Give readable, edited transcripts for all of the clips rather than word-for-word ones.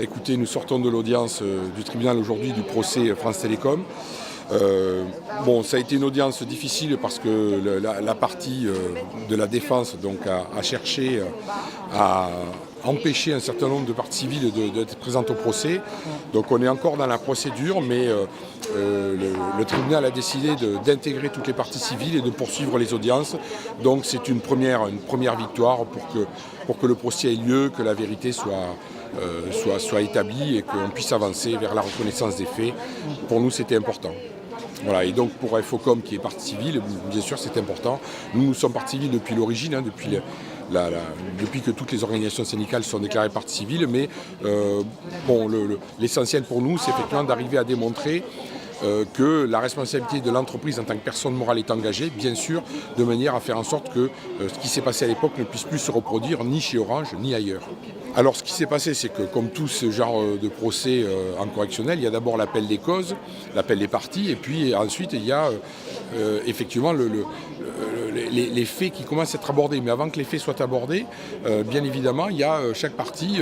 Écoutez, nous sortons de l'audience du tribunal aujourd'hui du procès France Télécom. Ça a été une audience difficile parce que la partie de la défense donc, a cherché à empêcher un certain nombre de parties civiles d'être présentes au procès. Donc on est encore dans la procédure, mais le tribunal a décidé d'intégrer toutes les parties civiles et de poursuivre les audiences. Donc c'est une première victoire pour que le procès ait lieu, que la vérité soit établie et qu'on puisse avancer vers la reconnaissance des faits. Pour nous, c'était important. Voilà, et donc pour Infocom qui est partie civile, bien sûr c'est important. Nous sommes partie civile depuis l'origine, depuis que toutes les organisations syndicales sont déclarées partie civile, mais l'essentiel pour nous c'est effectivement d'arriver à démontrer que la responsabilité de l'entreprise en tant que personne morale est engagée, bien sûr, de manière à faire en sorte que ce qui s'est passé à l'époque ne puisse plus se reproduire ni chez Orange ni ailleurs. Alors ce qui s'est passé, c'est que comme tout ce genre de procès en correctionnel, il y a d'abord l'appel des causes, l'appel des parties, et puis ensuite il y a effectivement les faits qui commencent à être abordés. Mais avant que les faits soient abordés, bien évidemment, il y a chaque partie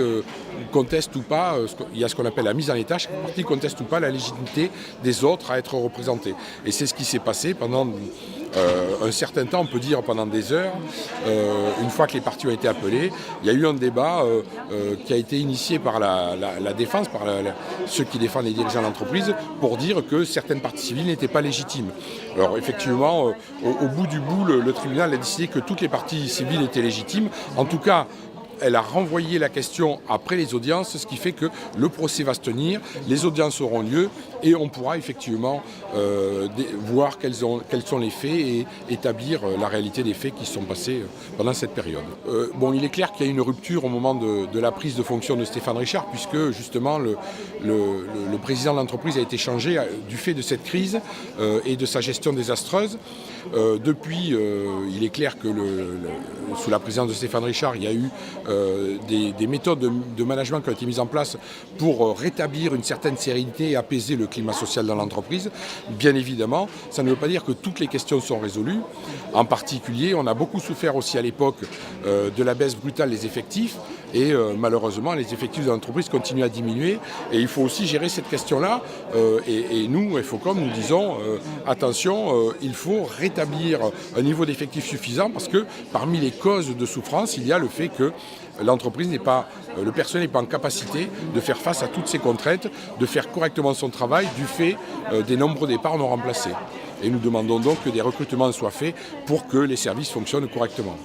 conteste ou pas, il y a ce qu'on appelle la mise en état, chaque partie conteste ou pas la légitimité des autres à être représentés. Et c'est ce qui s'est passé pendant un certain temps, on peut dire pendant des heures. Une fois que les parties ont été appelées, il y a eu un débat qui a été initié par la défense, par ceux qui défendent les dirigeants d'entreprise, pour dire que certaines parties civiles n'étaient pas légitimes. Alors effectivement, au bout du bout, le tribunal a décidé que toutes les parties civiles étaient légitimes. En tout cas, elle a renvoyé la question après les audiences, ce qui fait que le procès va se tenir, les audiences auront lieu et on pourra effectivement voir quels sont les faits et établir la réalité des faits qui se sont passés pendant cette période. Il est clair qu'il y a une rupture au moment de la prise de fonction de Stéphane Richard, puisque justement le président de l'entreprise a été changé du fait de cette crise et de sa gestion désastreuse. Depuis, il est clair que sous la présidence de Stéphane Richard, il y a eu des méthodes de management qui ont été mises en place pour rétablir une certaine sérénité et apaiser le climat social dans l'entreprise. Bien évidemment, ça ne veut pas dire que toutes les questions sont résolues. En particulier, on a beaucoup souffert aussi à l'époque de la baisse brutale des effectifs et malheureusement, les effectifs de l'entreprise continuent à diminuer et il faut aussi gérer cette question-là. Et nous, Infocom, nous disons attention, il faut rétablir un niveau d'effectif suffisant parce que parmi les causes de souffrance, il y a le fait que l'entreprise le personnel n'est pas en capacité de faire face à toutes ces contraintes, de faire correctement son travail du fait des nombreux départs non remplacés. Et nous demandons donc que des recrutements soient faits pour que les services fonctionnent correctement.